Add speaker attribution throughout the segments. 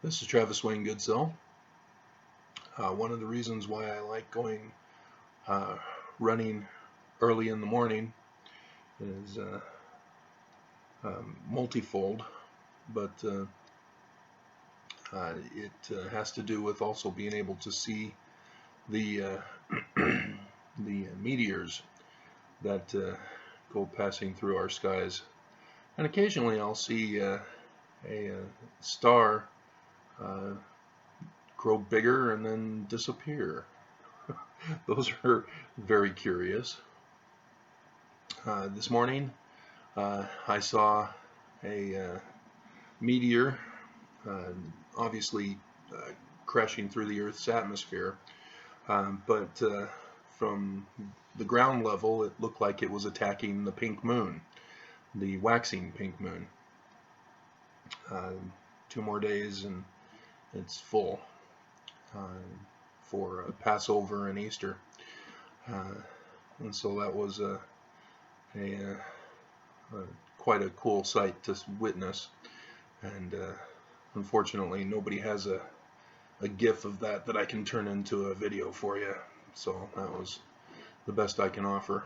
Speaker 1: This is Travis Wayne Goodsell. One of the reasons why I like going running early in the morning is multifold, but it has to do with also being able to see the the meteors that go passing through our skies, and occasionally I'll see a star grow bigger and then disappear. Those are very curious. This morning I saw a meteor obviously crashing through the Earth's atmosphere, but from the ground level it looked like it was attacking the pink moon, the waxing pink moon. 2 more days and it's full for Passover and Easter, and so that was quite a cool sight to witness. And unfortunately, nobody has a GIF of that I can turn into a video for you, so that was the best I can offer.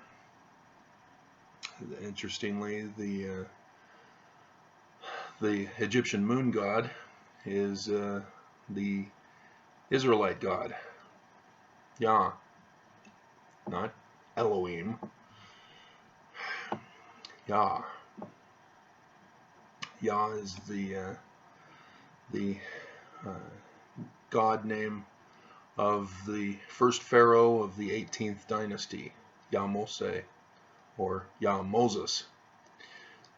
Speaker 1: Interestingly, the Egyptian moon god is the Israelite god, Yah, not Elohim. Yah. Yah is the god name of the first pharaoh of the 18th dynasty, Yah Mose, or Yah Moses,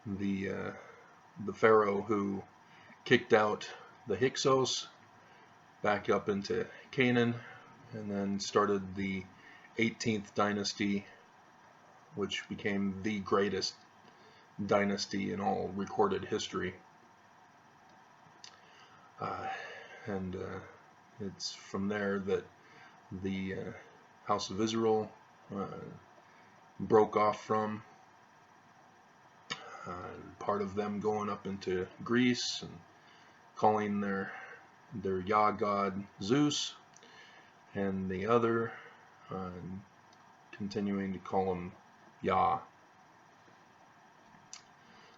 Speaker 1: the pharaoh who kicked out the Hyksos back up into Canaan, and then started the 18th dynasty, which became the greatest dynasty in all recorded history. And it's from there that the House of Israel broke off from, part of them going up into Greece and calling their Yah god Zeus, and the other continuing to call him Yah.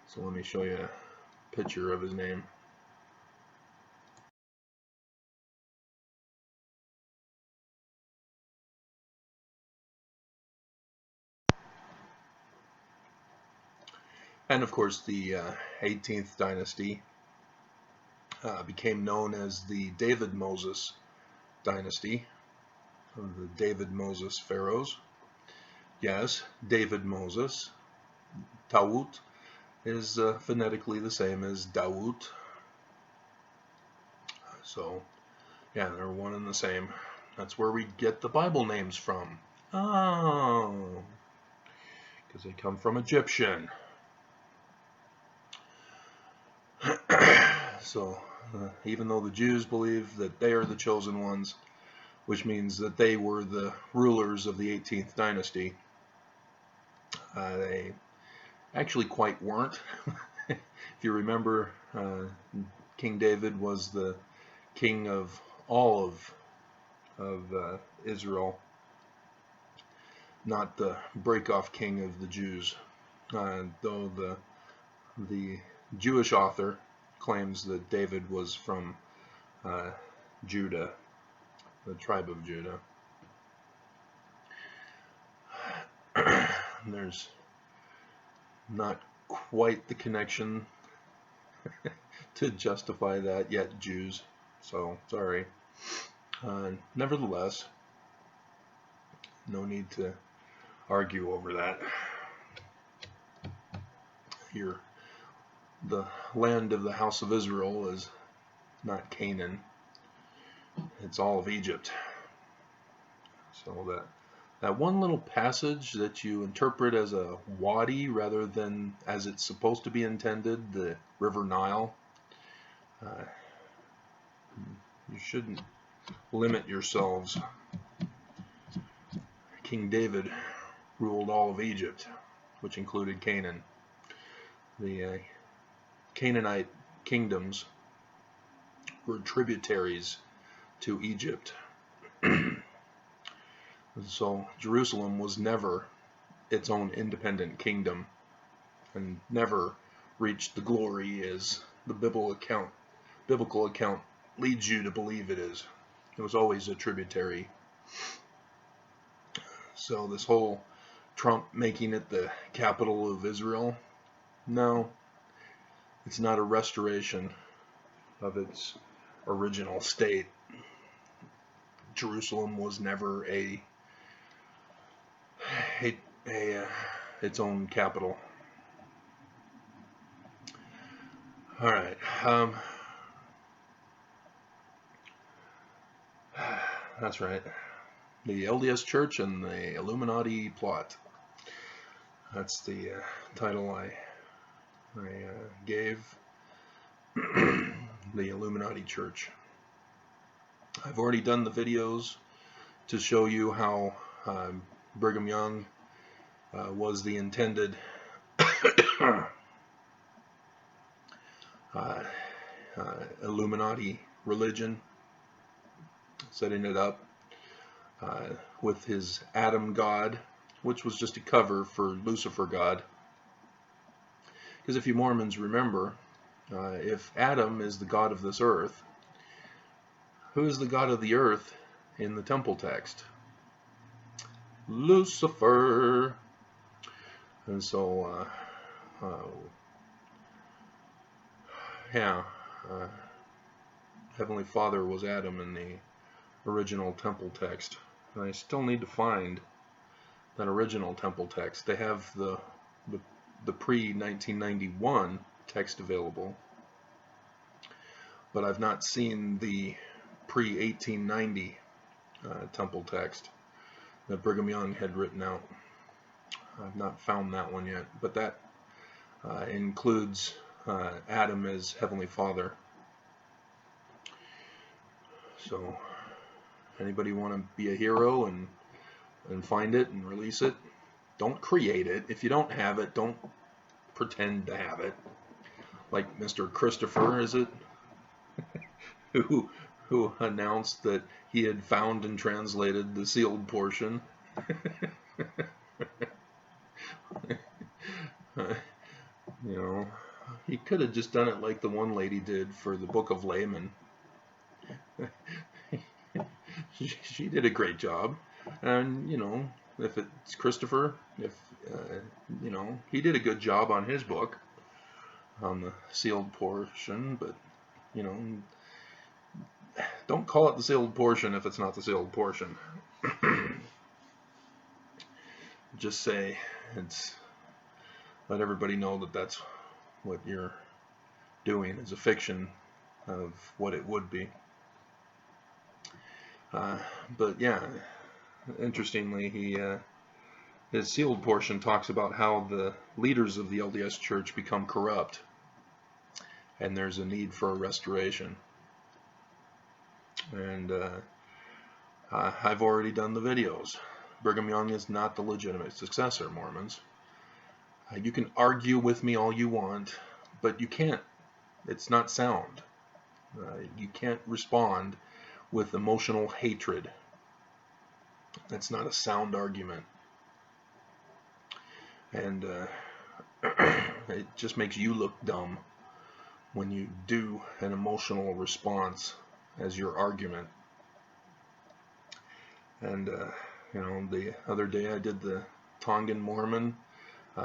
Speaker 1: So let me show you a picture of his name. And of course, the 18th dynasty became known as the David Moses dynasty, of the David Moses pharaohs. Yes, David Moses. Tawut is phonetically the same as Dawood. So, yeah, they're one and the same. That's where we get the Bible names from. Oh, because they come from Egyptian. So, even though the Jews believe that they are the chosen ones, which means that they were the rulers of the 18th dynasty, they actually quite weren't. If you remember, King David was the king of all of Israel, not the break-off king of the Jews, though the Jewish author claims that David was from Judah, the tribe of Judah. There's not quite the connection to justify that yet, Jews, so sorry. Nevertheless, no need to argue over that. Here, the land of the House of Israel is not Canaan, it's all of Egypt. So that one little passage that you interpret as a wadi rather than as it's supposed to be intended, the River Nile, you shouldn't limit yourselves. King David ruled all of Egypt, which included Canaan. The Canaanite kingdoms were tributaries to Egypt. So Jerusalem was never its own independent kingdom, and never reached the glory as the biblical account leads you to believe it is. It was always a tributary. So this whole Trump making it the capital of Israel, no, it's not a restoration of its original state. Jerusalem was never its own capital. All right. That's right. The LDS Church and the Illuminati plot. That's the title I gave the Illuminati Church. I've already done the videos to show you how Brigham Young was the intended Illuminati religion, setting it up with his Adam God, which was just a cover for Lucifer God. Because if you Mormons remember, if Adam is the god of this earth, who is the god of the earth in the temple text? Lucifer. And so, Heavenly Father was Adam in the original temple text. And I still need to find that original temple text. They have the pre-1991 text available, but I've not seen the pre-1890 temple text that Brigham Young had written out. I've not found that one yet, but that includes Adam as Heavenly Father. So, anybody want to be a hero and find it and release it? Don't create it. If you don't have it, don't pretend to have it. Like Mr. Christopher, is it? who announced that he had found and translated the sealed portion. You know, he could have just done it like the one lady did for the Book of Layman. She did a great job. And, you know, if it's Christopher, you know, he did a good job on his book, on the sealed portion, but, you know, don't call it the sealed portion if it's not the sealed portion. Just say let everybody know that that's what you're doing is a fiction of what it would be. But yeah, interestingly, his sealed portion talks about how the leaders of the LDS Church become corrupt, and there's a need for a restoration. And I've already done the videos. Brigham Young is not the legitimate successor, Mormons. You can argue with me all you want, but you can't. It's not sound. You can't respond with emotional hatred. That's not a sound argument. And it just makes you look dumb when you do an emotional response as your argument. And, you know, the other day I did the Tongan Mormon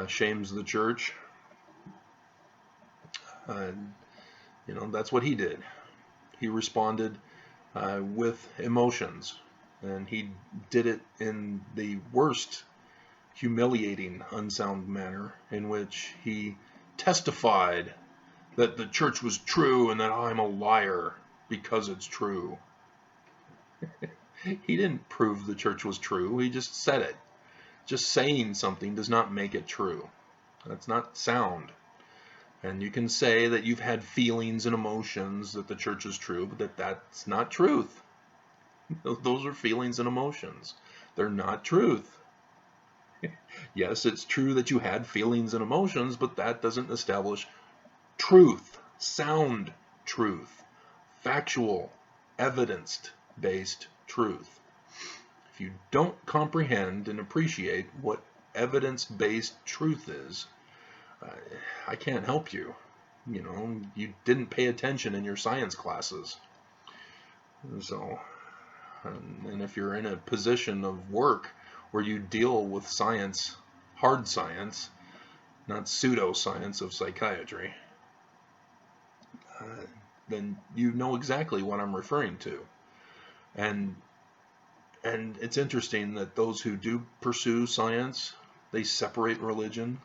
Speaker 1: shames the church. You know, that's what he did. He responded with emotions, and he did it in the worst, humiliating, unsound manner, in which he testified that the church was true and that I'm a liar because it's true. He didn't prove the church was true, he just said it. Just saying something does not make it true. That's not sound. And you can say that you've had feelings and emotions that the church is true, but that's not truth. Those are feelings and emotions. They're not truth. Yes, it's true that you had feelings and emotions, but that doesn't establish truth, sound truth, factual, evidence-based truth. If you don't comprehend and appreciate what evidence-based truth is, I can't help you. You know, you didn't pay attention in your science classes. So, and if you're in a position of work where you deal with science, hard science, not pseudoscience of psychiatry, then you know exactly what I'm referring to. And it's interesting that those who do pursue science, they separate religion.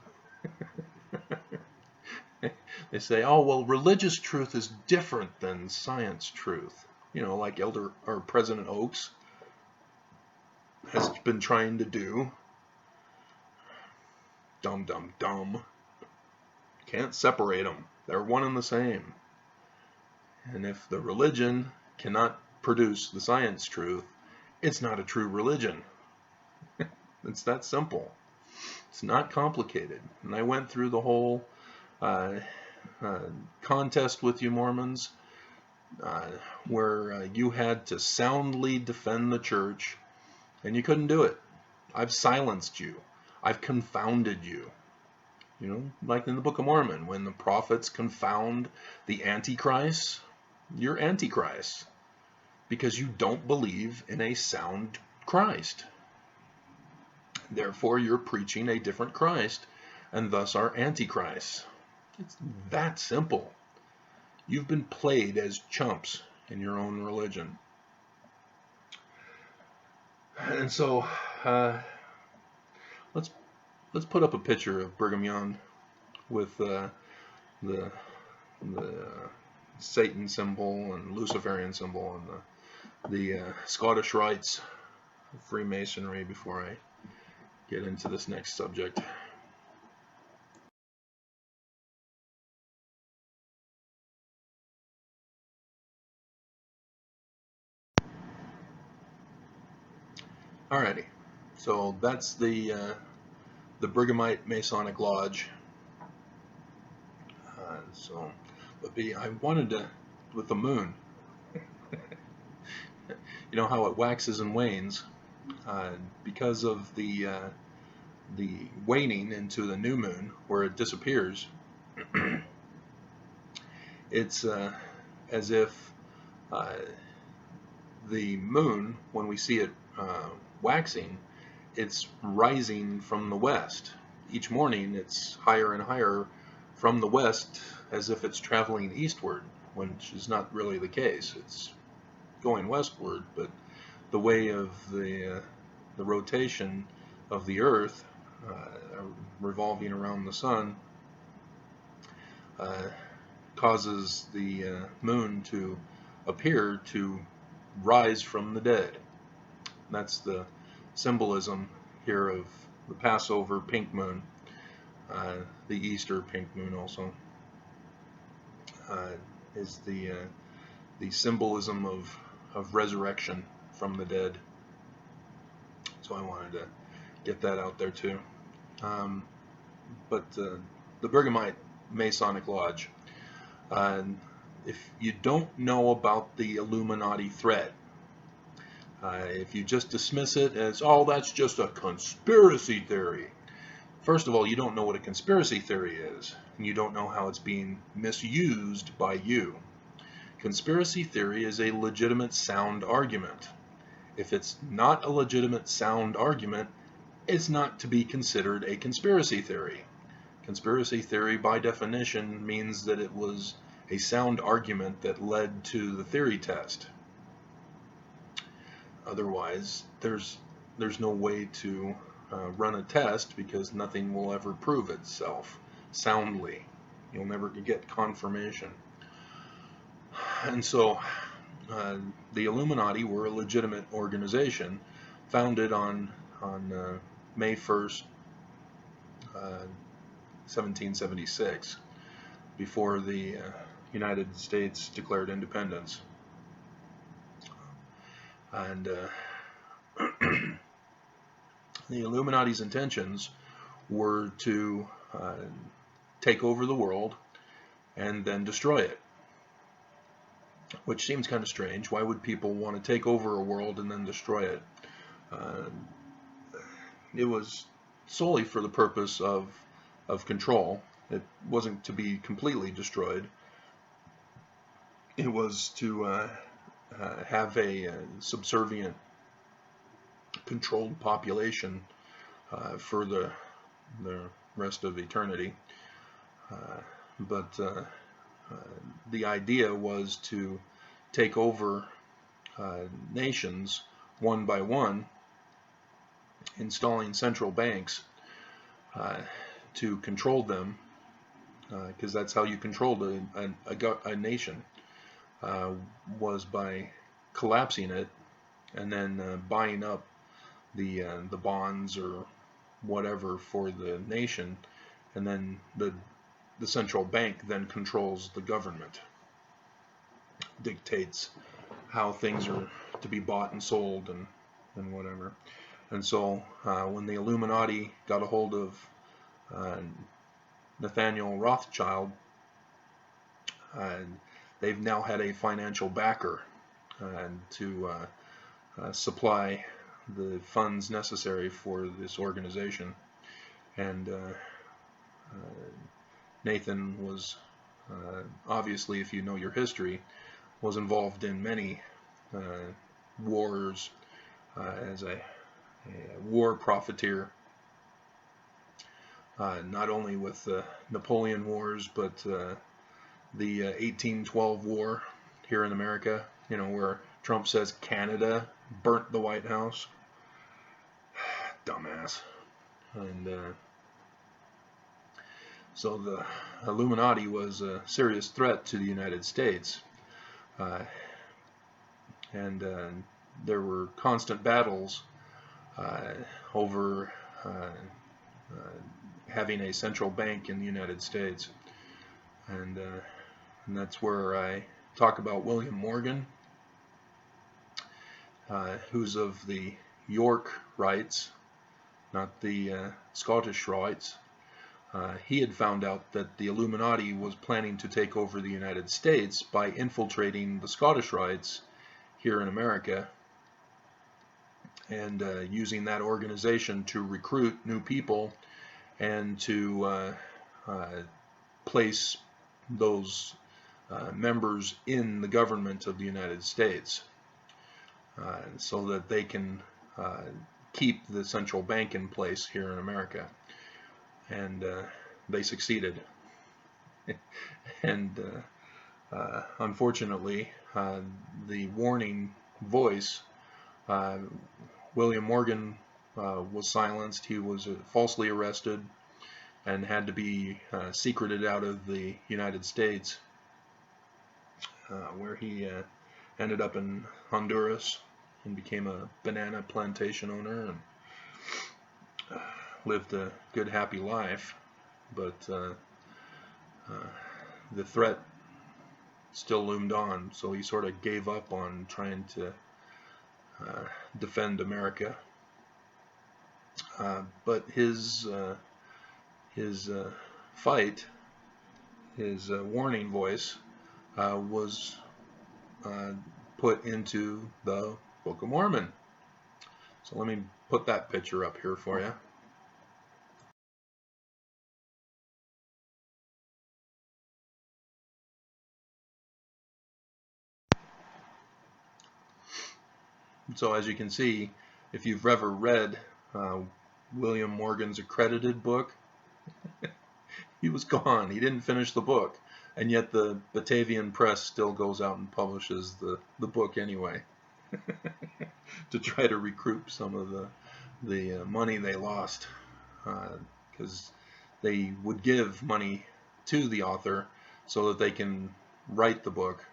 Speaker 1: They say, oh, well, religious truth is different than science truth. You know, like President Oaks has been trying to do. Dumb, dumb, dumb. Can't separate them. They're one and the same. And if the religion cannot produce the science truth, it's not a true religion. It's that simple. It's not complicated. And I went through the whole contest with you Mormons, where you had to soundly defend the church, and you couldn't do it. I've silenced you. I've confounded you. You know, like in the Book of Mormon, when the prophets confound the Antichrist, you're Antichrist because you don't believe in a sound Christ. Therefore, you're preaching a different Christ, and thus are Antichrist. It's that simple. You've been played as chumps in your own religion. And so, let's put up a picture of Brigham Young with the Satan symbol and Luciferian symbol and the Scottish Rites of Freemasonry before I get into this next subject. Alrighty, so that's the Brighamite Masonic Lodge. I wanted to, with the moon, you know how it waxes and wanes, because of the waning into the new moon, where it disappears. It's as if the moon, when we see it waxing, it's rising from the west. Each morning it's higher and higher from the west, as if it's traveling eastward, which is not really the case. It's going westward, but the way of the rotation of the earth revolving around the sun causes the moon to appear to rise from the dead. That's the symbolism here of the Passover pink moon, the Easter pink moon also, is the symbolism of resurrection from the dead. So I wanted to get that out there too. But the Brighamite Masonic Lodge, if you don't know about the Illuminati thread, if you just dismiss it as, oh, that's just a conspiracy theory. First of all, you don't know what a conspiracy theory is, and you don't know how it's being misused by you. Conspiracy theory is a legitimate sound argument. If it's not a legitimate sound argument, it's not to be considered a conspiracy theory. Conspiracy theory, by definition, means that it was a sound argument that led to the theory test. Otherwise, there's no way to run a test, because nothing will ever prove itself soundly. You'll never get confirmation. And so the Illuminati were a legitimate organization founded on May 1st, 1776, before the United States declared independence. And the Illuminati's intentions were to take over the world and then destroy it. which seems kind of strange. Why would people want to take over a world and then destroy it? Uh, it was solely for the purpose of control. It wasn't to be completely destroyed. It was to have a subservient, controlled population for the rest of eternity. But the idea was to take over nations one by one, installing central banks to control them, because that's how you controlled a nation, was by collapsing it and then buying up the bonds or whatever for the nation, and then the central bank then controls the government, dictates how things are to be bought and sold and whatever. And so when the Illuminati got a hold of Nathaniel Rothschild, they've now had a financial backer to supply the funds necessary for this organization. And Nathan was obviously, if you know your history, was involved in many wars as a war profiteer, not only with the Napoleon Wars, but the 1812 war here in America, where Trump says Canada burnt the White House. Dumbass. And so the Illuminati was a serious threat to the United States. And there were constant battles over having a central bank in the United States. And that's where I talk about William Morgan, who's of the York rights, not the Scottish rights. He had found out that the Illuminati was planning to take over the United States by infiltrating the Scottish rights here in America, and using that organization to recruit new people and to place those members in the government of the United States, so that they can keep the central bank in place here in America. And they succeeded. And unfortunately, the warning voice, William Morgan, was silenced. He was falsely arrested and had to be secreted out of the United States, where he ended up in Honduras and became a banana plantation owner and lived a good, happy life. But the threat still loomed on, so he sort of gave up on trying to defend America. But his fight, his warning voice, was put into the Book of Mormon. So let me put that picture up here for you. So as you can see, if you've ever read William Morgan's accredited book, he was gone. He didn't finish the book. And yet the Batavian Press still goes out and publishes the book anyway to try to recoup some of the money they lost, because they would give money to the author so that they can write the book.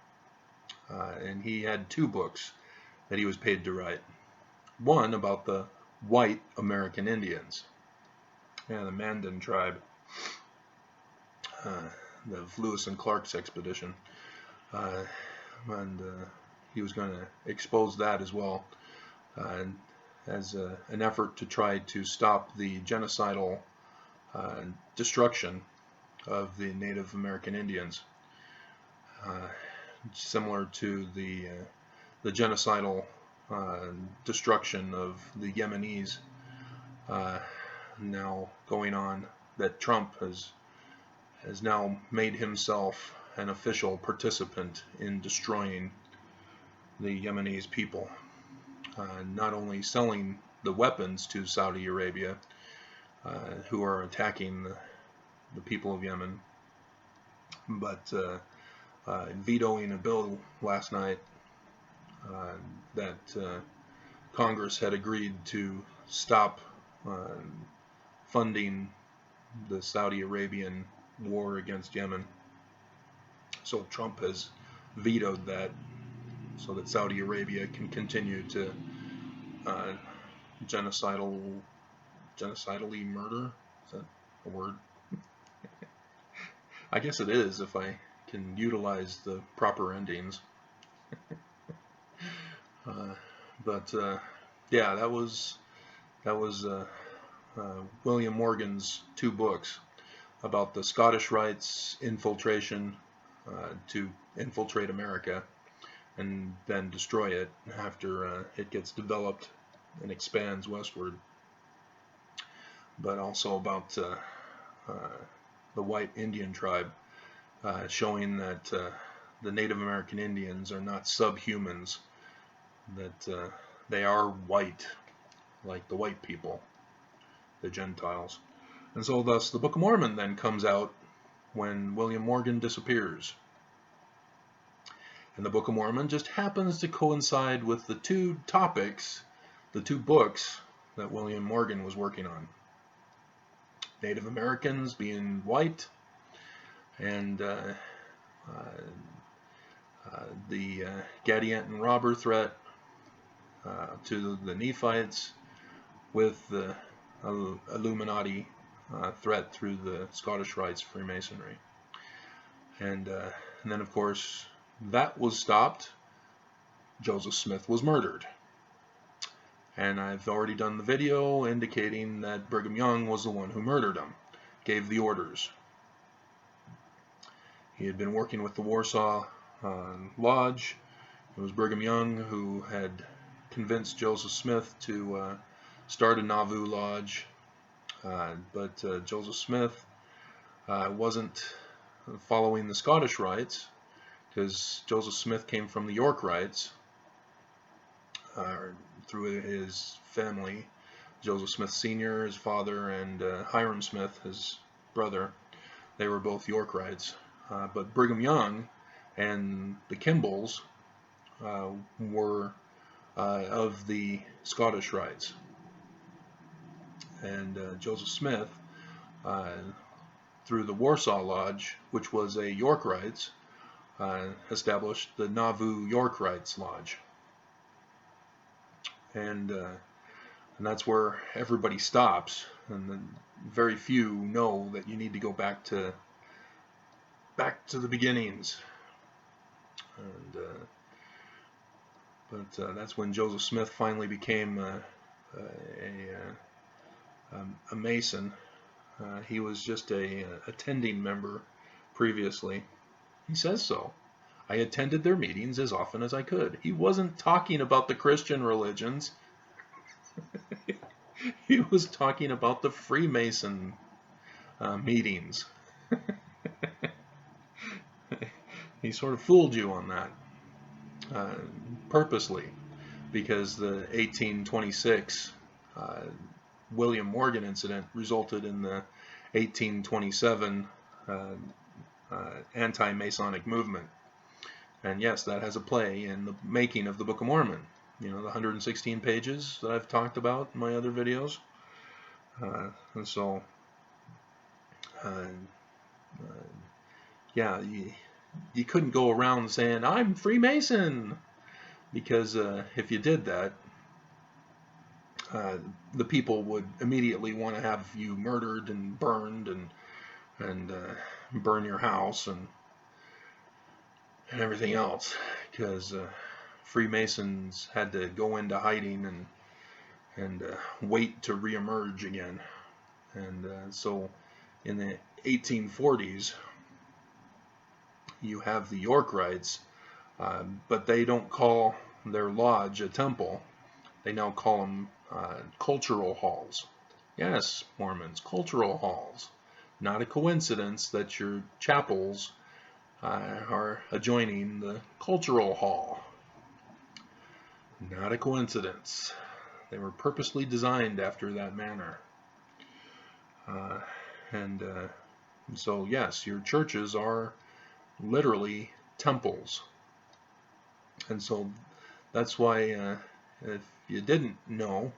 Speaker 1: And he had 2 books that he was paid to write. One about the white American Indians, the Mandan tribe, the Lewis and Clark's expedition, and he was going to expose that as well, as an effort to try to stop the genocidal destruction of the Native American Indians. similar to the genocidal destruction of the Yemenis now going on, that Trump has now made himself an official participant in destroying the Yemenis people, not only selling the weapons to Saudi Arabia, who are attacking the people of Yemen, but vetoing a bill last night that Congress had agreed to stop funding the Saudi Arabian war against Yemen. So Trump has vetoed that so that Saudi Arabia can continue to genocidally murder. Is that a word? I guess it is, if I can utilize the proper endings. Yeah, that was William Morgan's 2 books about the Scottish Rites infiltration to infiltrate America and then destroy it after it gets developed and expands westward. But also about the white Indian tribe, showing that the Native American Indians are not subhumans, that they are white, like the white people, the Gentiles. And so thus the Book of Mormon then comes out when William Morgan disappears. And the Book of Mormon just happens to coincide with the 2 topics, the 2 books that William Morgan was working on. Native Americans being white, and the Gadianton robber threat to the Nephites, with the Illuminati threat through the Scottish Rites Freemasonry. And then, of course, that was stopped. Joseph Smith was murdered. And I've already done the video indicating that Brigham Young was the one who murdered him, gave the orders. He had been working with the Warsaw Lodge. It was Brigham Young who had convinced Joseph Smith to start a Nauvoo Lodge, but Joseph Smith wasn't following the Scottish Rites, because Joseph Smith came from the York Rites through his family. Joseph Smith Sr., his father, and Hiram Smith, his brother, they were both York Rites. But Brigham Young and the Kimballs were of the Scottish Rites. And Joseph Smith, through the Warsaw Lodge, which was a York Rites, established the Nauvoo York Rites Lodge. And that's where everybody stops, and then very few know that you need to go back to the beginnings. And but that's when Joseph Smith finally became a Mason. He was just a attending member previously. He says so. I attended their meetings as often as I could. He wasn't talking about the Christian religions. He was talking about the Freemason meetings. He sort of fooled you on that purposely, because the 1826 William Morgan incident resulted in the 1827 anti-Masonic movement. And yes, that has a play in the making of the Book of Mormon. You know, the 116 pages that I've talked about in my other videos. And so, yeah, you couldn't go around saying, I'm Freemason, because if you did that, the people would immediately want to have you murdered and burned, and burn your house and everything else, because Freemasons had to go into hiding and wait to reemerge again. And so in the 1840s, you have the York Rites But they don't call their lodge a temple. They now call them cultural halls. Yes, Mormons, cultural halls. Not a coincidence that your chapels are adjoining the cultural hall. Not a coincidence. They were purposely designed after that manner. And so, yes, your churches are literally temples. And so that's why, if you didn't know,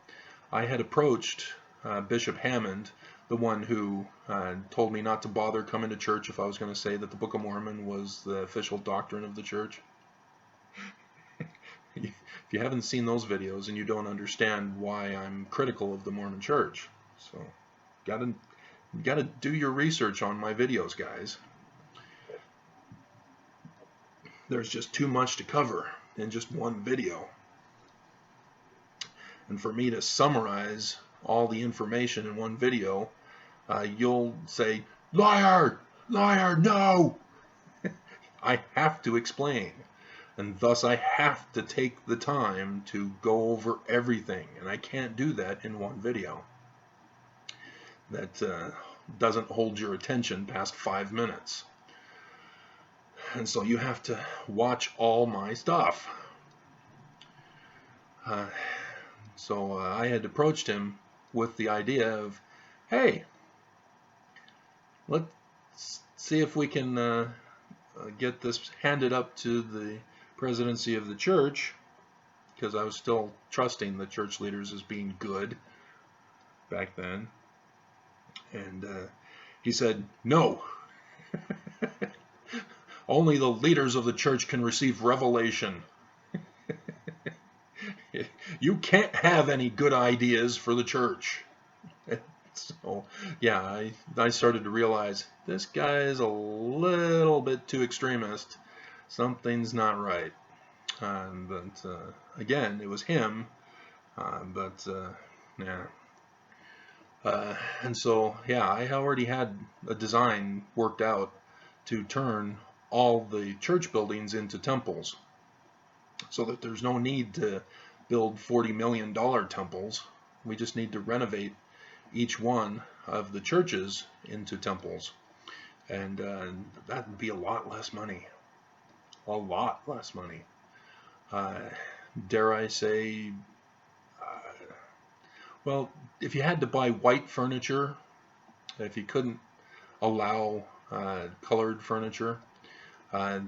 Speaker 1: I had approached Bishop Hammond, the one who told me not to bother coming to church if I was going to say that the Book of Mormon was the official doctrine of the church. If you haven't seen those videos, and you don't understand why I'm critical of the Mormon church. So, gotta do your research on my videos, guys. There's just too much to cover in just one video. And for me to summarize all the information in one video, you'll say, liar, liar, no! I have to explain. And thus I have to take the time to go over everything. And I can't do that in one video. That doesn't hold your attention past 5 minutes. And so you have to watch all my stuff. So I had approached him with the idea of, hey, let's see if we can get this handed up to the presidency of the church, because I was still trusting the church leaders as being good back then. And he said, no. Only the leaders of the church can receive revelation. You can't have any good ideas for the church. So, yeah, I started to realize this guy is a little bit too extremist. Something's not right. But again, it was him. Yeah. And so, yeah, I already had a design worked out to turn all the church buildings into temples, so that there's no need to build $40 million temples. We just need to renovate each one of the churches into temples. And that would be a lot less money. A lot less money. Dare I say, well, if you had to buy white furniture, if you couldn't allow colored furniture,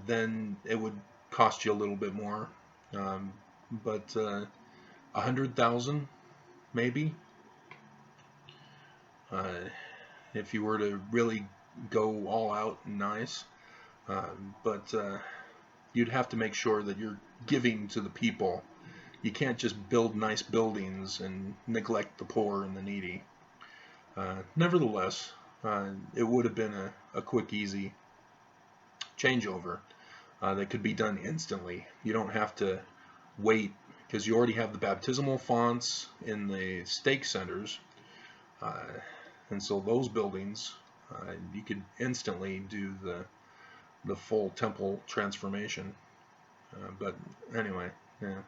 Speaker 1: then it would cost you a little bit more. But $100,000 maybe, if you were to really go all out and nice. But you'd have to make sure that you're giving to the people. You can't just build nice buildings and neglect the poor and the needy. Nevertheless, it would have been a quick, easy changeover that could be done instantly. You don't have to wait, because you already have the baptismal fonts in the stake centers, and so those buildings, you could instantly do the full temple transformation. But anyway, yeah.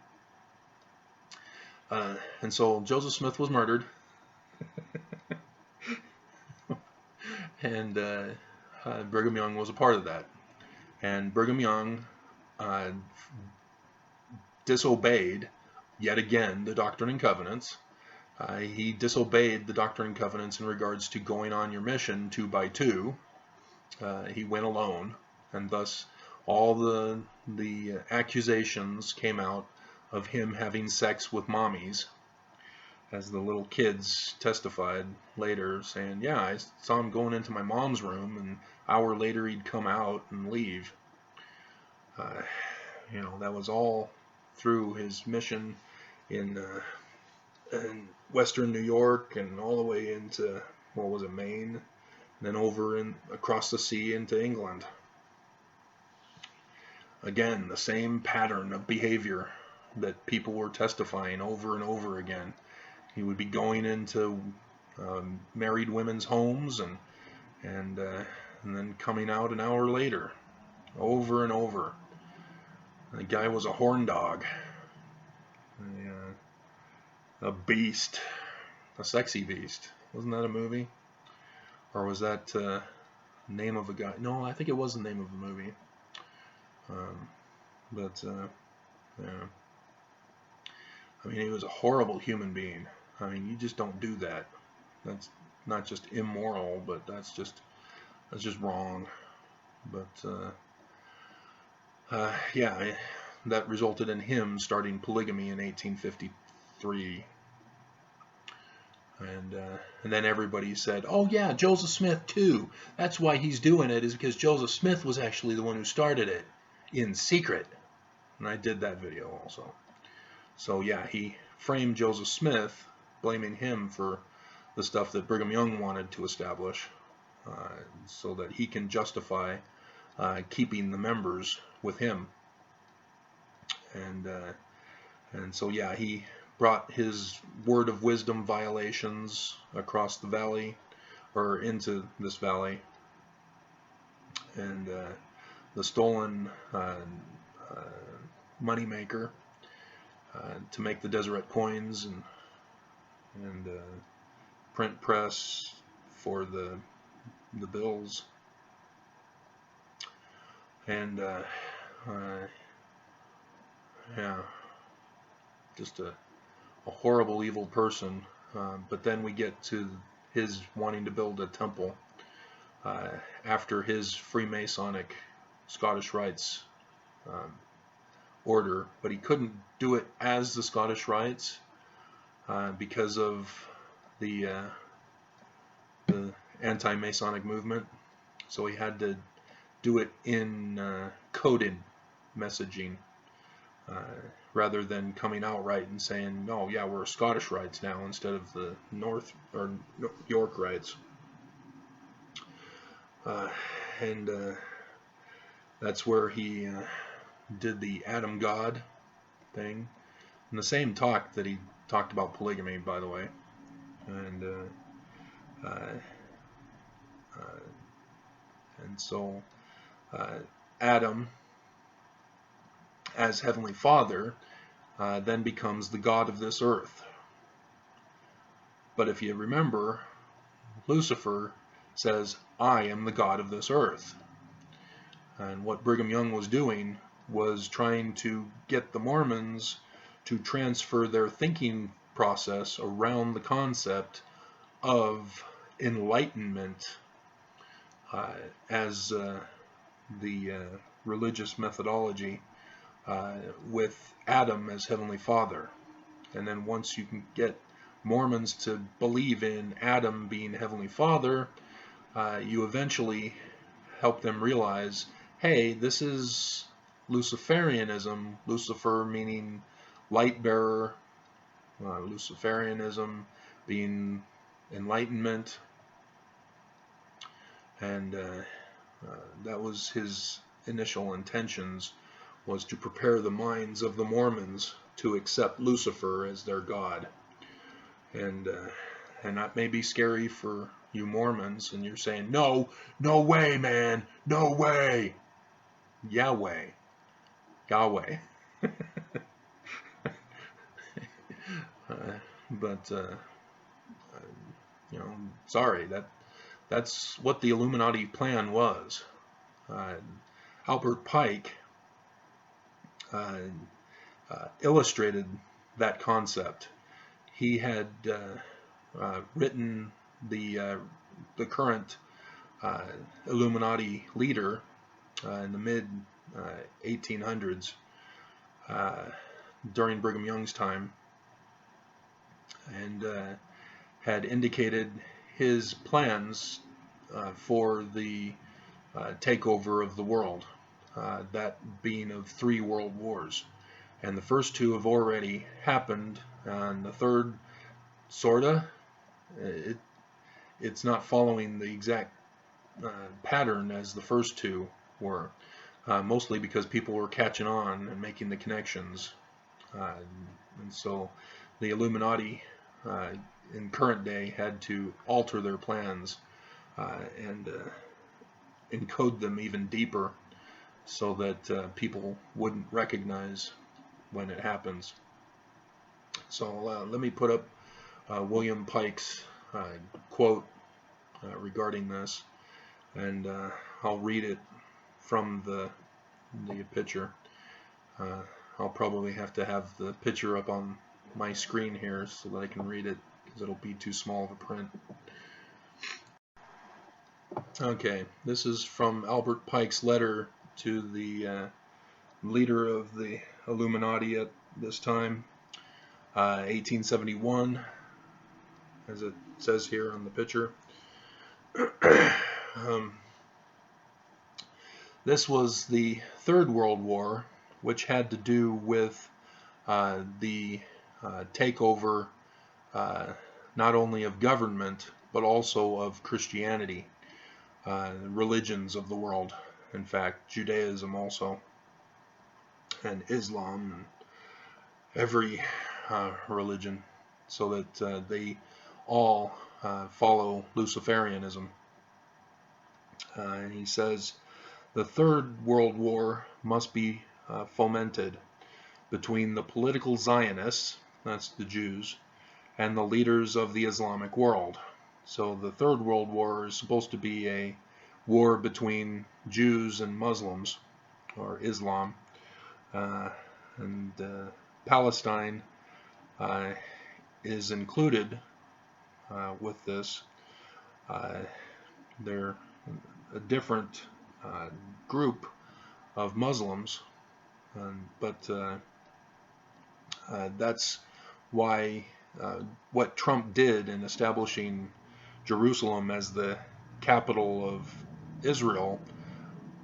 Speaker 1: And so Joseph Smith was murdered, and Brigham Young was a part of that. And Brigham Young disobeyed, yet again, the Doctrine and Covenants. He disobeyed the Doctrine and Covenants in regards to going on your mission 2 by 2. He went alone, and thus all the accusations came out of him having sex with mommies, as the little kids testified later, saying, yeah, I saw him going into my mom's room, and an hour later he'd come out and leave. That was all through his mission in western New York, and all the way into, Maine, and then over across the sea into England. Again, the same pattern of behavior that people were testifying over and over again. He would be going into married women's homes and then coming out an hour later, over and over. The guy was a horn dog, a beast, a sexy beast. Wasn't that a movie? Or was that name of a guy? No, I think it was the name of a movie. Yeah. I mean, he was a horrible human being. I mean, you just don't do that. That's not just immoral, but that's just wrong. But yeah, that resulted in him starting polygamy in 1853. And then everybody said, oh yeah, Joseph Smith too. That's why he's doing it, is because Joseph Smith was actually the one who started it in secret. And I did that video also. So yeah, he framed Joseph Smith, blaming him for the stuff that Brigham Young wanted to establish, so that he can justify keeping the members with him. And so yeah, he brought his word of wisdom violations across the valley, or into this valley, and the stolen moneymaker to make the Deseret coins, and print press for the bills, and yeah, just a horrible, evil person. But then we get to his wanting to build a temple after his Freemasonic Scottish Rites order, but he couldn't do it as the Scottish Rites because of the anti-Masonic movement. So he had to do it in coded messaging, rather than coming out right and saying, no, yeah, we're Scottish Rites now instead of the York Rites. And that's where he did the Adam God thing, in the same talk that he talked about polygamy, by the way. And so Adam, as Heavenly Father, then becomes the God of this earth. But if you remember, Lucifer says, I am the God of this earth. And what Brigham Young was doing was trying to get the Mormons to transfer their thinking process around the concept of enlightenment as the religious methodology, with Adam as Heavenly Father. And then once you can get Mormons to believe in Adam being Heavenly Father, you eventually help them realize, hey, this is Luciferianism, Lucifer meaning light bearer, Luciferianism being enlightenment, and that was his initial intentions, was to prepare the minds of the Mormons to accept Lucifer as their God. And that may be scary for you Mormons, and you're saying, no way, man, no way. Yahweh. But sorry, that's what the Illuminati plan was. Albert Pike illustrated that concept. He had written the current Illuminati leader in the mid 1800s, during Brigham Young's time, and had indicated his plans for the takeover of the world, that being of 3 world wars. And the first 2 have already happened, and the third, sorta, it's not following the exact pattern as the first 2 were, mostly because people were catching on and making the connections. And so the Illuminati in current day had to alter their plans and encode them even deeper so that people wouldn't recognize when it happens. So let me put up William Pike's quote regarding this, and I'll read it from the picture. I'll probably have to have the picture up on my screen here so that I can read it, because it'll be too small of a print. Okay, this is from Albert Pike's letter to the leader of the Illuminati at this time, 1871, as it says here on the picture. This was the Third World War, which had to do with the takeover not only of government, but also of Christianity, religions of the world. In fact, Judaism also, and Islam, and every religion, so that they all follow Luciferianism. And he says, the Third World War must be fomented between the political Zionists, that's the Jews, and the leaders of the Islamic world. So the Third World War is supposed to be a war between Jews and Muslims, or Islam, and Palestine is included with this. They're a different group of Muslims, but that's why what Trump did in establishing Jerusalem as the capital of Israel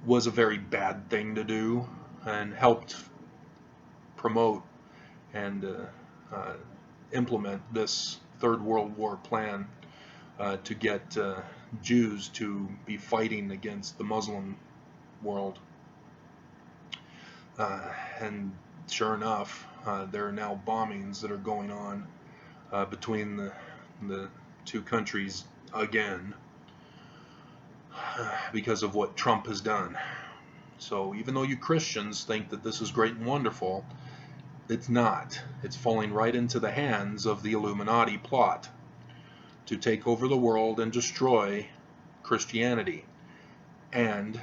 Speaker 1: was a very bad thing to do, and helped promote and implement this Third World War plan to get Jews to be fighting against the Muslim world. And sure enough, there are now bombings that are going on between the two countries again, because of what Trump has done. So even though you Christians think that this is great and wonderful, it's not. It's falling right into the hands of the Illuminati plot to take over the world and destroy Christianity. And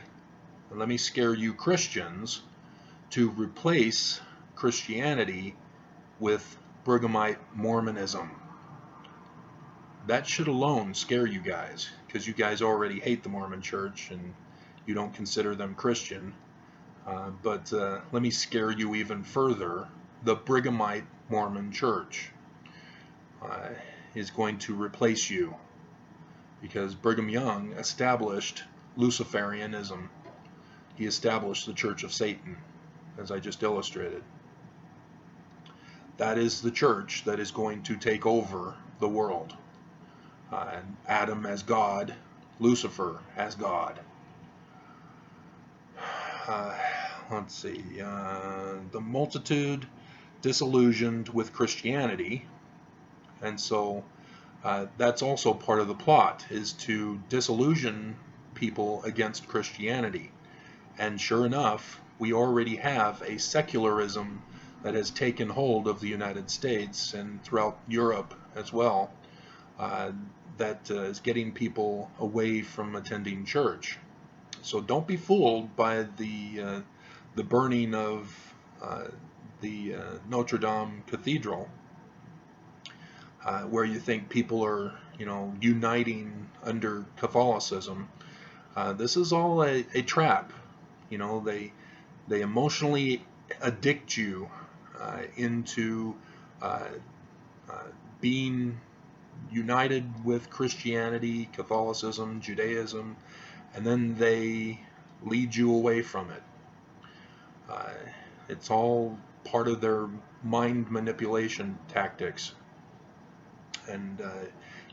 Speaker 1: let me scare you Christians, to replace Christianity with Brighamite Mormonism. That should alone scare you guys, because you guys already hate the Mormon Church and you don't consider them Christian. But let me scare you even further. The Brighamite Mormon Church is going to replace you, because Brigham Young established Luciferianism. He established the Church of Satan, as I just illustrated. That is the church that is going to take over the world. Adam as God, Lucifer as God. Let's see. The multitude disillusioned with Christianity, and so that's also part of the plot, is to disillusion people against Christianity. And sure enough, we already have a secularism that has taken hold of the United States and throughout Europe as well, that is getting people away from attending church. So don't be fooled by the burning of the Notre Dame Cathedral, where you think people are, uniting under Catholicism. This is all a trap. They emotionally addict you into being united with Christianity, Catholicism, Judaism, and then they lead you away from it. It's all part of their mind manipulation tactics. And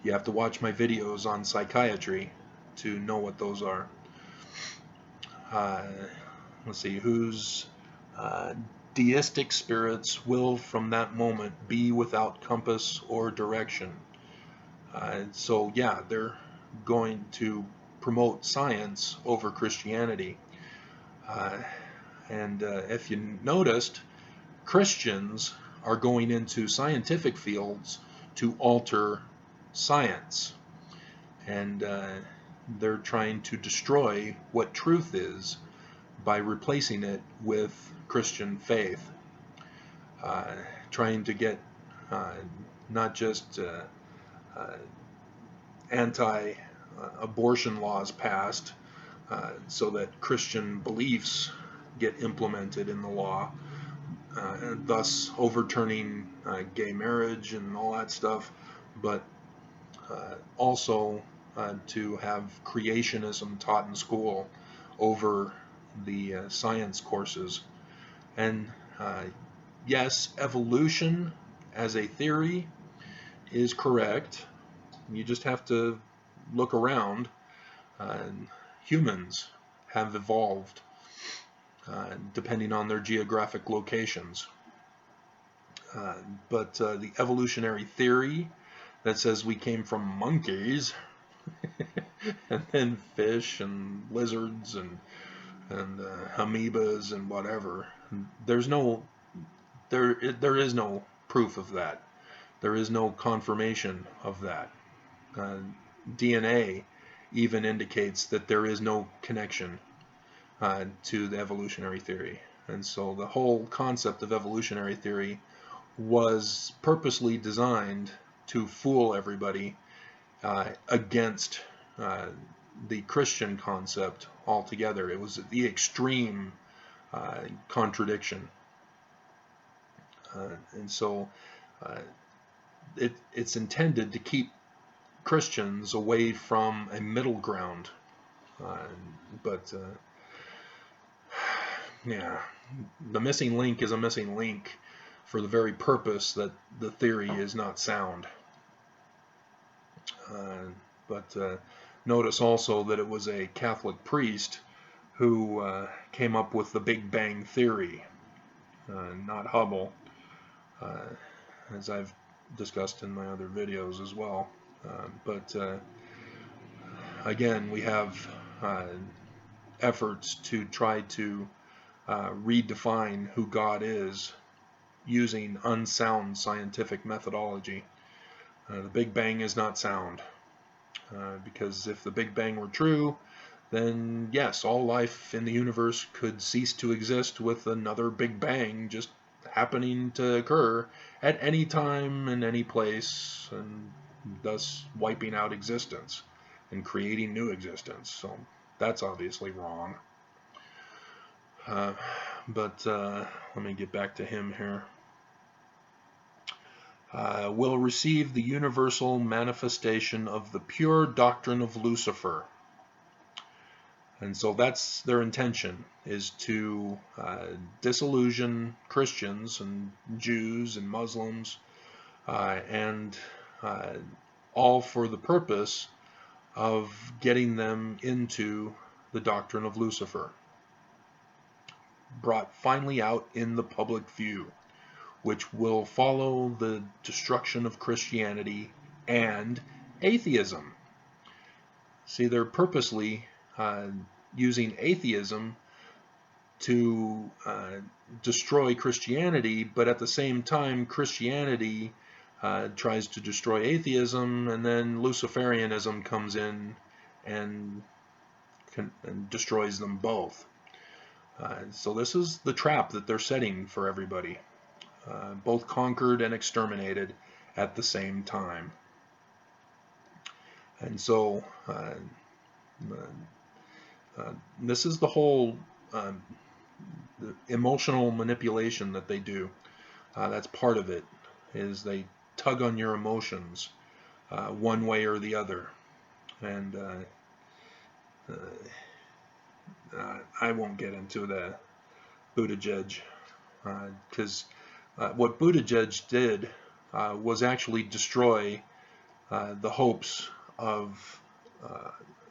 Speaker 1: you have to watch my videos on psychiatry to know what those are. Let's see, whose deistic spirits will from that moment be without compass or direction. So yeah, they're going to promote science over Christianity. And if you noticed, Christians are going into scientific fields to alter science. And they're trying to destroy what truth is by replacing it with Christian faith. Trying to get not just anti-abortion laws passed so that Christian beliefs get implemented in the law, and thus overturning gay marriage and all that stuff, but also to have creationism taught in school over the science courses. And yes, evolution as a theory is correct. You just have to look around. Humans have evolved depending on their geographic locations. But the evolutionary theory that says we came from monkeys and then fish and lizards and amoebas and whatever, there is no proof of that. There is no confirmation of that. DNA even indicates that there is no connection to the evolutionary theory. And so the whole concept of evolutionary theory was purposely designed to fool everybody against the Christian concept altogether. It was the extreme contradiction. And so it's intended to keep Christians away from a middle ground. But yeah, the missing link is a missing link for the very purpose that the theory is not sound. But notice also that it was a Catholic priest who came up with the Big Bang Theory, not Hubble, as I've discussed in my other videos as well. But again, we have efforts to try to redefine who God is using unsound scientific methodology. The Big Bang is not sound, because if the Big Bang were true, then yes, all life in the universe could cease to exist with another Big Bang just happening to occur at any time and any place, and thus wiping out existence and creating new existence. So that's obviously wrong. But let me get back to him here. Will receive the universal manifestation of the pure doctrine of Lucifer. And so that's their intention, is to disillusion Christians and Jews and Muslims, and all for the purpose of getting them into the doctrine of Lucifer, brought finally out in the public view, which will follow the destruction of Christianity and atheism. See, they're purposely using atheism to destroy Christianity, but at the same time, Christianity tries to destroy atheism, and then Luciferianism comes in and destroys them both. So this is the trap that they're setting for everybody. Both conquered and exterminated at the same time. And so this is the whole the emotional manipulation that they do. That's part of it, is they tug on your emotions one way or the other. And I won't get into the Buttigieg, because what Buttigieg did was actually destroy the hopes of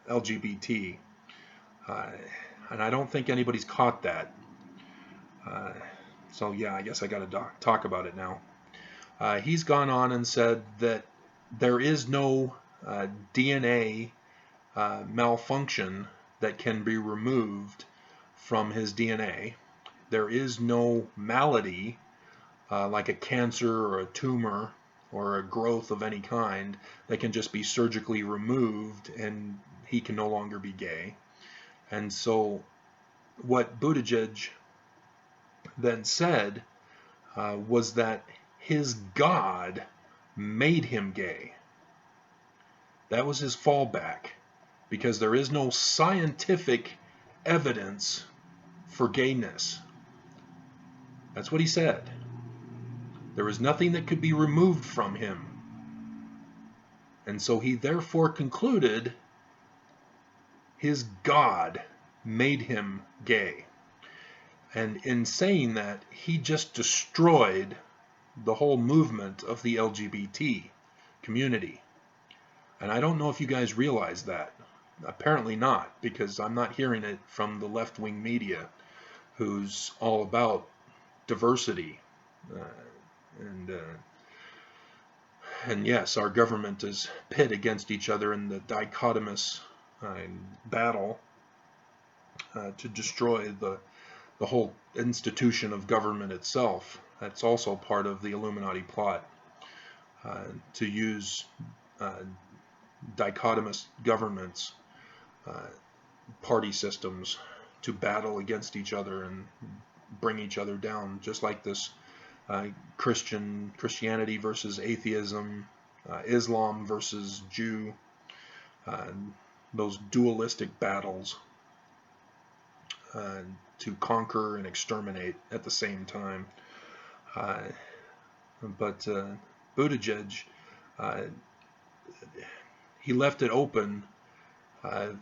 Speaker 1: LGBT. And I don't think anybody's caught that. So yeah, I guess I got to talk about it now. He's gone on and said that there is no DNA malfunction that can be removed from his DNA. There is no malady like a cancer or a tumor or a growth of any kind that can just be surgically removed and he can no longer be gay. And so what Buttigieg then said was that his God made him gay. That was his fallback, because there is no scientific evidence for gayness. That's what he said. There was nothing that could be removed from him. And so he therefore concluded his God made him gay. And in saying that, he just destroyed the whole movement of the LGBT community. And I don't know if you guys realize that. Apparently not, because I'm not hearing it from the left-wing media, who's all about diversity. And yes, our government is pit against each other in the dichotomous battle to destroy the whole institution of government itself. That's also part of the Illuminati plot, to use dichotomous governments, party systems, to battle against each other and bring each other down, just like this Christianity versus atheism, Islam versus Jew, those dualistic battles to conquer and exterminate at the same time. But Buttigieg, he left it open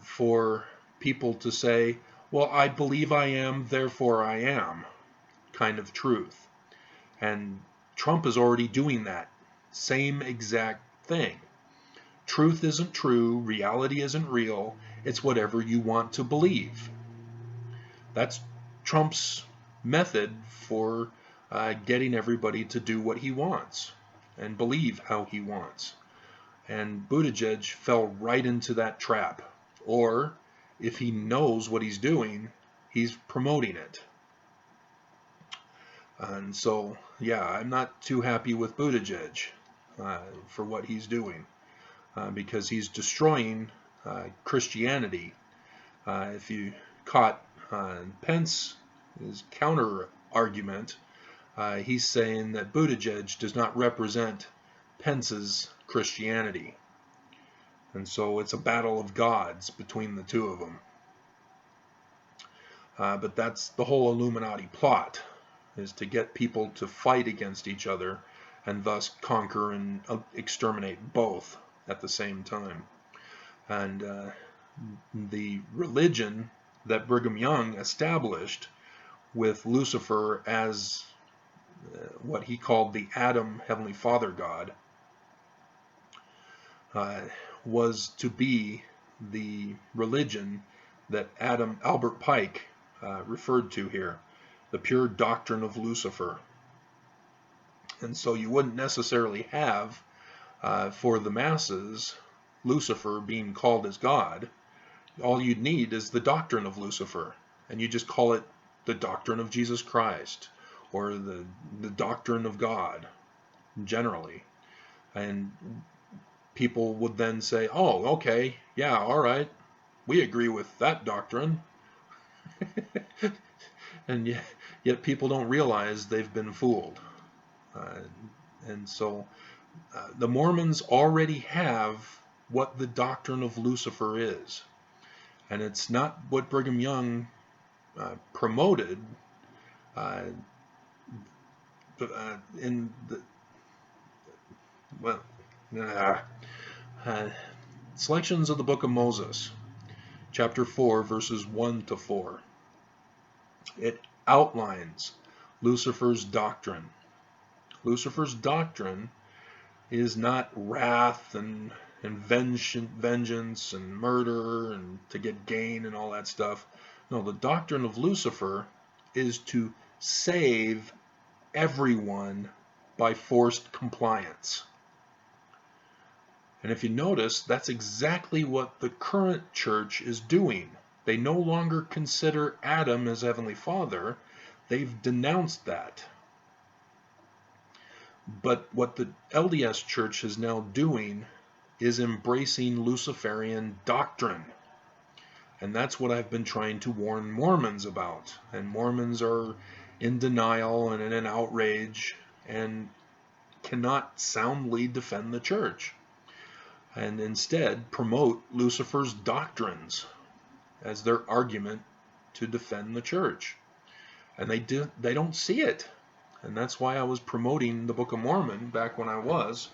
Speaker 1: for people to say, well, I believe I am, therefore I am, kind of truth. And Trump is already doing that same exact thing. Truth isn't true, reality isn't real, it's whatever you want to believe. That's Trump's method for getting everybody to do what he wants and believe how he wants. And Buttigieg fell right into that trap. Or, if he knows what he's doing, he's promoting it. And so, yeah, I'm not too happy with Buttigieg for what he's doing, because he's destroying Christianity. If you caught Pence's counter argument, he's saying that Buttigieg does not represent Pence's Christianity. And so it's a battle of gods between the two of them. But that's the whole Illuminati plot, is to get people to fight against each other and thus conquer and exterminate both at the same time. And the religion that Brigham Young established with Lucifer as what he called the Adam Heavenly Father God was to be the religion that Albert Pike referred to here, the pure doctrine of Lucifer. And so you wouldn't necessarily have, for the masses, Lucifer being called as God. All you'd need is the doctrine of Lucifer, and you just call it the doctrine of Jesus Christ, or the doctrine of God, generally. And people would then say, oh, okay, yeah, all right, we agree with that doctrine. And yet people don't realize they've been fooled. And so the Mormons already have what the doctrine of Lucifer is. And it's not what Brigham Young promoted in the, Selections of the Book of Moses, chapter 4, verses 1 to 4. It outlines Lucifer's doctrine. Lucifer's doctrine is not wrath and vengeance and murder and to get gain and all that stuff. No, the doctrine of Lucifer is to save everyone by forced compliance. And if you notice, that's exactly what the current church is doing. They no longer consider Adam as Heavenly Father. They've denounced that. But what the LDS Church is now doing is embracing Luciferian doctrine. And that's what I've been trying to warn Mormons about. And Mormons are in denial and in an outrage and cannot soundly defend the church, and instead promote Lucifer's doctrines as their argument to defend the church. And they don't see it. And that's why I was promoting the Book of Mormon back when I was,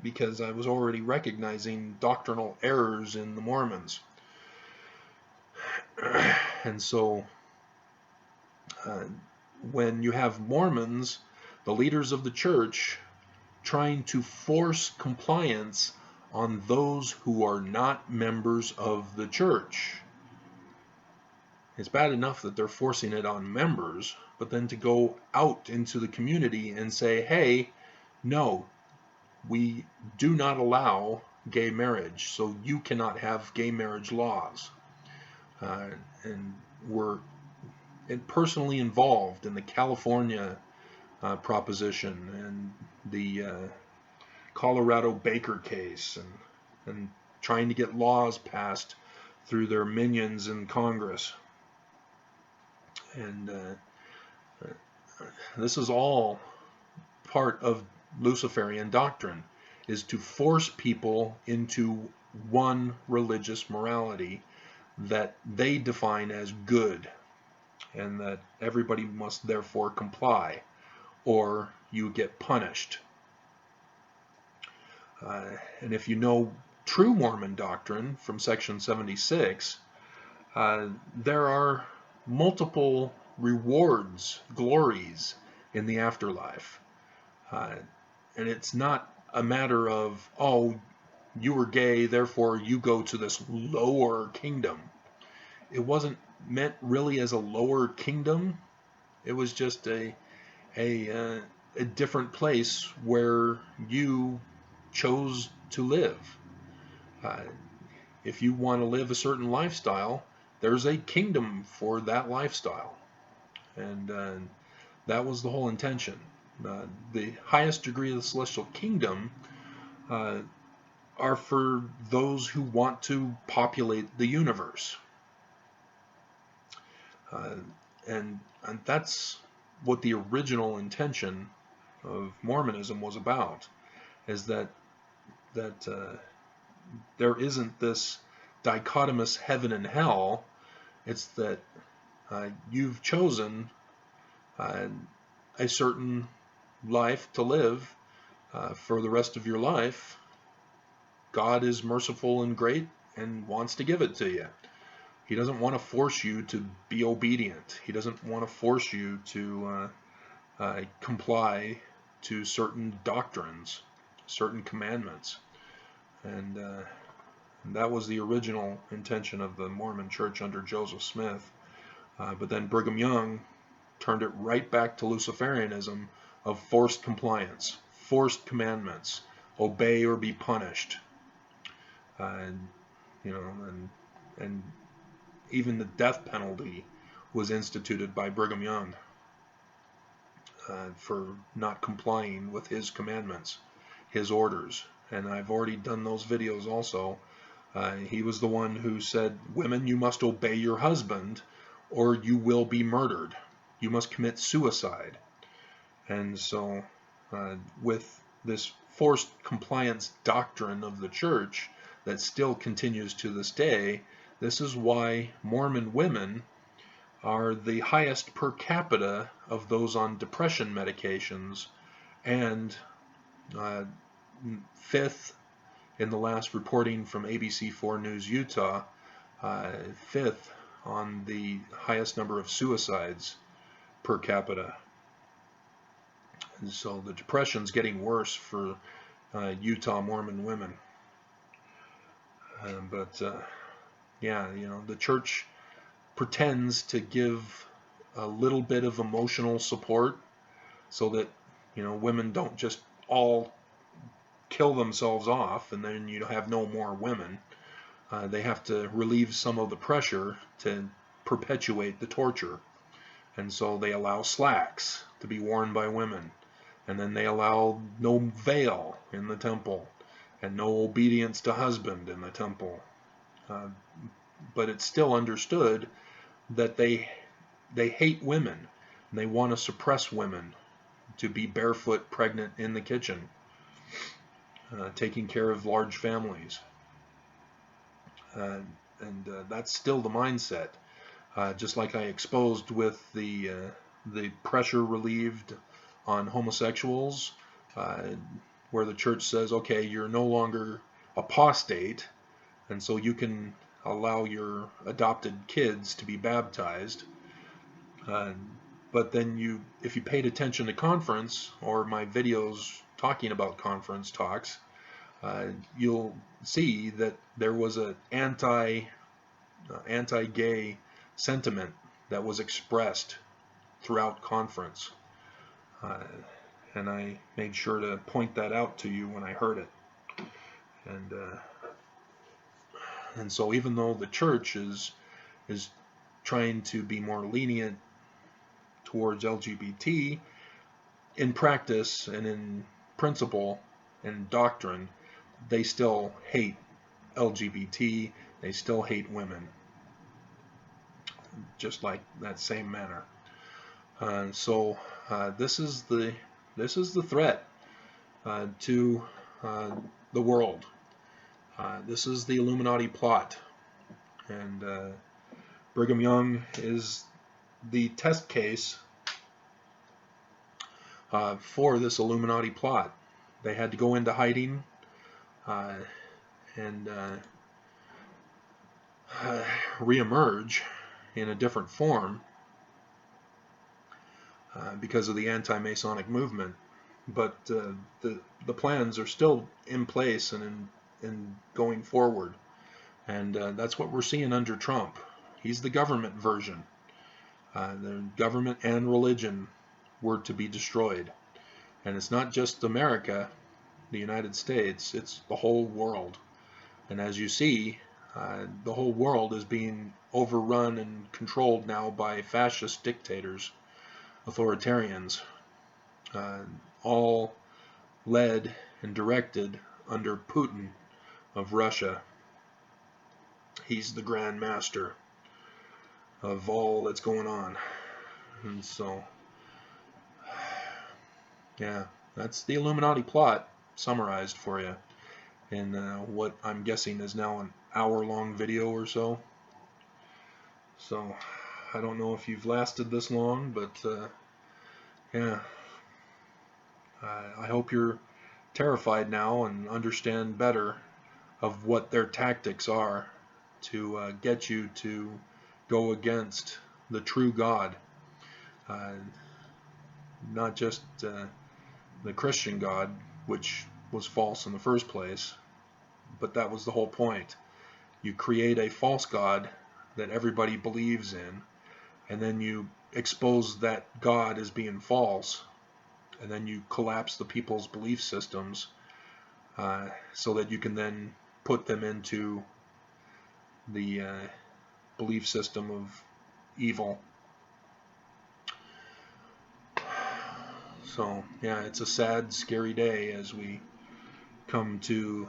Speaker 1: because I was already recognizing doctrinal errors in the Mormons. And so when you have Mormons, the leaders of the church, trying to force compliance on those who are not members of the church. It's bad enough that they're forcing it on members, but then to go out into the community and say, hey, no, we do not allow gay marriage, so you cannot have gay marriage laws. And we're personally involved in the California proposition and the Colorado Baker case, and trying to get laws passed through their minions in Congress. And this is all part of Luciferian doctrine, is to force people into one religious morality that they define as good, and that everybody must therefore comply, or you get punished. And if you know true Mormon doctrine from section 76, there are multiple rewards, glories in the afterlife. And it's not a matter of, oh, you were gay, therefore you go to this lower kingdom. It wasn't meant really as a lower kingdom. It was just a different place where you chose to live. If you want to live a certain lifestyle, there's a kingdom for that lifestyle. And that was the whole intention. The highest degree of the celestial kingdom are for those who want to populate the universe. And that's what the original intention of Mormonism was about, is that there isn't this dichotomous heaven and hell. It's that you've chosen a certain life to live for the rest of your life. God is merciful and great and wants to give it to you. He doesn't want to force you to be obedient. He doesn't want to force you to comply to certain doctrines, certain commandments. And that was the original intention of the Mormon Church under Joseph Smith. But then Brigham Young turned it right back to Luciferianism of forced compliance, forced commandments, obey or be punished. And even the death penalty was instituted by Brigham Young for not complying with his commandments, his orders. And I've already done those videos also. He was the one who said, women, you must obey your husband or you will be murdered. You must commit suicide. And so with this forced compliance doctrine of the church that still continues to this day, this is why Mormon women are the highest per capita of those on depression medications, and fifth in the last reporting from ABC4 News Utah, fifth on the highest number of suicides per capita. And so the depression's getting worse for Utah Mormon women. Yeah, the church pretends to give a little bit of emotional support so that, women don't just all kill themselves off and then you have no more women. they have to relieve some of the pressure to perpetuate the torture. And so they allow slacks to be worn by women. And then they allow no veil in the temple and no obedience to husband in the temple. But it's still understood that they hate women. And they want to suppress women to be barefoot pregnant in the kitchen, taking care of large families. And that's still the mindset. Just like I exposed with the pressure relieved on homosexuals, where the church says, okay, you're no longer apostate, and so you can allow your adopted kids to be baptized. But then if you paid attention to conference or my videos talking about conference talks, you'll see that there was an anti-gay sentiment that was expressed throughout conference. And I made sure to point that out to you when I heard it. And so even though the church is trying to be more lenient towards LGBT, in practice and in principle and doctrine, they still hate LGBT, they still hate women, just like that same manner. So this is the threat to the world. This is the Illuminati plot, and Brigham Young is the test case for this Illuminati plot. They had to go into hiding and reemerge in a different form because of the anti-Masonic movement. But the plans are still in place and in going forward. And that's what we're seeing under Trump. He's the government version. The government and religion were to be destroyed. And it's not just America, the United States, it's the whole world. And as you see, the whole world is being overrun and controlled now by fascist dictators, authoritarians, all led and directed under Putin of Russia. He's the Grand Master of all that's going on. And so, yeah, that's the Illuminati plot summarized for you in what I'm guessing is now an hour-long video or so. So, I don't know if you've lasted this long, but yeah, I hope you're terrified now and understand better of what their tactics are to get you to go against the true God, not just the Christian God, which was false in the first place, but that was the whole point. You create a false God that everybody believes in, and then you expose that God as being false, and then you collapse the people's belief systems so that you can then put them into the belief system of evil. So, yeah, it's a sad, scary day as we come to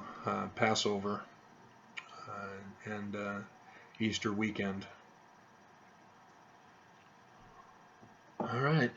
Speaker 1: Passover and Easter weekend. All right.